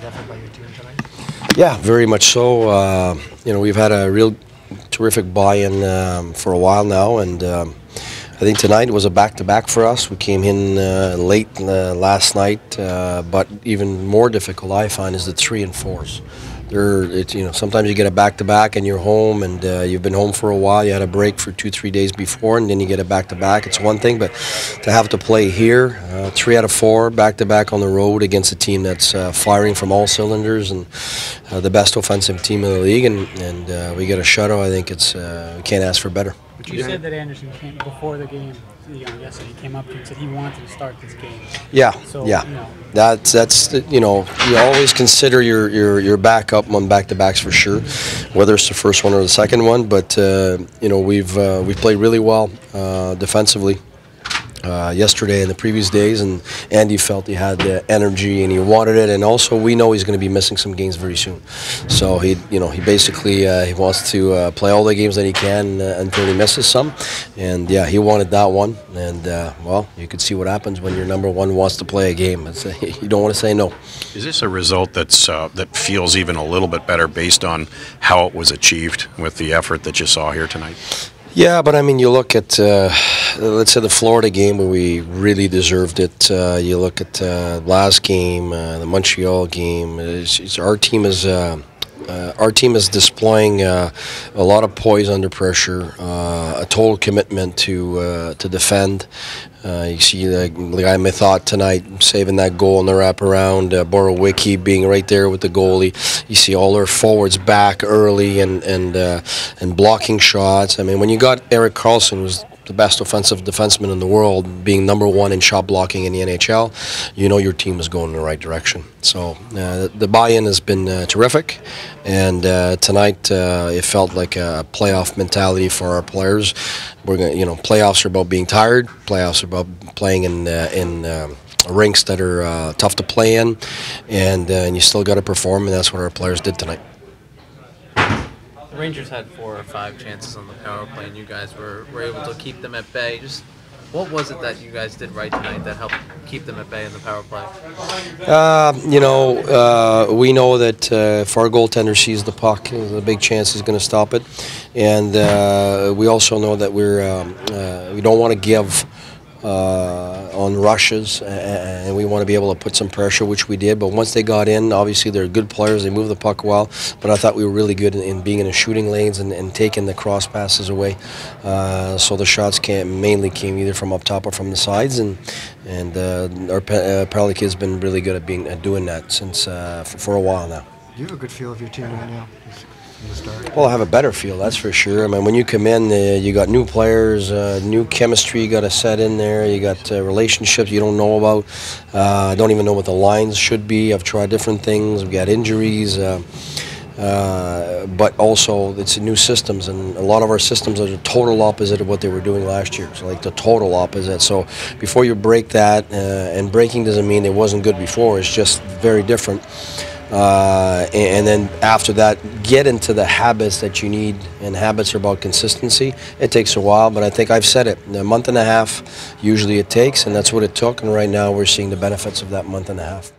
good effort by your team tonight? Yeah, very much so. You know, we've had a real terrific buy-in for a while now, and I think tonight was a back-to-back for us. We came in late last night, but even more difficult I find is the 3 and 4s. You know, sometimes you get a back-to-back and you're home, and you've been home for a while. You had a break for 2-3 days before, and then you get a back-to-back. It's one thing, but to have to play here, 3 out of 4 back-to-back on the road against a team that's firing from all cylinders and the best offensive team in the league, and we get a shutout. I think it's we can't ask for better. You said that Anderson came before the game. Yesterday he came up and said he wanted to start this game. Yeah, so, yeah. You know. That's you know, you always consider your backup on back-to-backs for sure, whether it's the first one or the second one. But you know, we've played really well defensively yesterday and the previous days, and Andy felt he had the energy and he wanted it, and also we know he's going to be missing some games very soon. So he basically he wants to play all the games that he can until he misses some, and yeah, he wanted that one, and well, you could see what happens when your number one wants to play a game. You don't want to say no. Is this a result that feels even a little bit better based on how it was achieved with the effort that you saw here tonight? Yeah, but I mean, you look at, let's say, the Florida game where we really deserved it. You look at last game, the Montreal game. Our team is displaying a lot of poise under pressure, a total commitment to defend. You see the guy Methot tonight saving that goal in the wraparound, Borowicki being right there with the goalie. You see all their forwards back early and blocking shots. I mean, when you got Erik Karlsson, who's the best offensive defenseman in the world, being number one in shot blocking in the NHL, you know your team is going in the right direction. So the buy-in has been terrific, and tonight it felt like a playoff mentality for our players. We're going, you know, playoffs are about being tired. Playoffs are about playing in rinks that are tough to play in, and you still got to perform, and that's what our players did tonight. The Rangers had 4 or 5 chances on the power play, and you guys were able to keep them at bay. Just what was it that you guys did right tonight that helped keep them at bay in the power play? You know, we know that if our goaltender sees the puck, there's a big chance he's going to stop it, and we also know that we don't want to give on rushes, and we want to be able to put some pressure, which we did. But once they got in, obviously they're good players, they move the puck well, but I thought we were really good in being in the shooting lanes and taking the cross passes away, so the shots mainly came either from up top or from the sides, and our penalty kid's been really good at doing that since for a while now. Do you have a good feel of your team right now? Well, I have a better feel, that's for sure. I mean, when you come in, you got new players, new chemistry you got to set in there. You got relationships you don't know about. I don't even know what the lines should be. I've tried different things. We've got injuries, but also it's new systems, and a lot of our systems are the total opposite of what they were doing last year. So, like the total opposite. So, before you break that, and breaking doesn't mean it wasn't good before. It's just very different. And then after that, get into the habits that you need, and habits are about consistency. It takes a while, but I think I've said it, a month and a half usually it takes, and that's what it took, and right now we're seeing the benefits of that month and a half.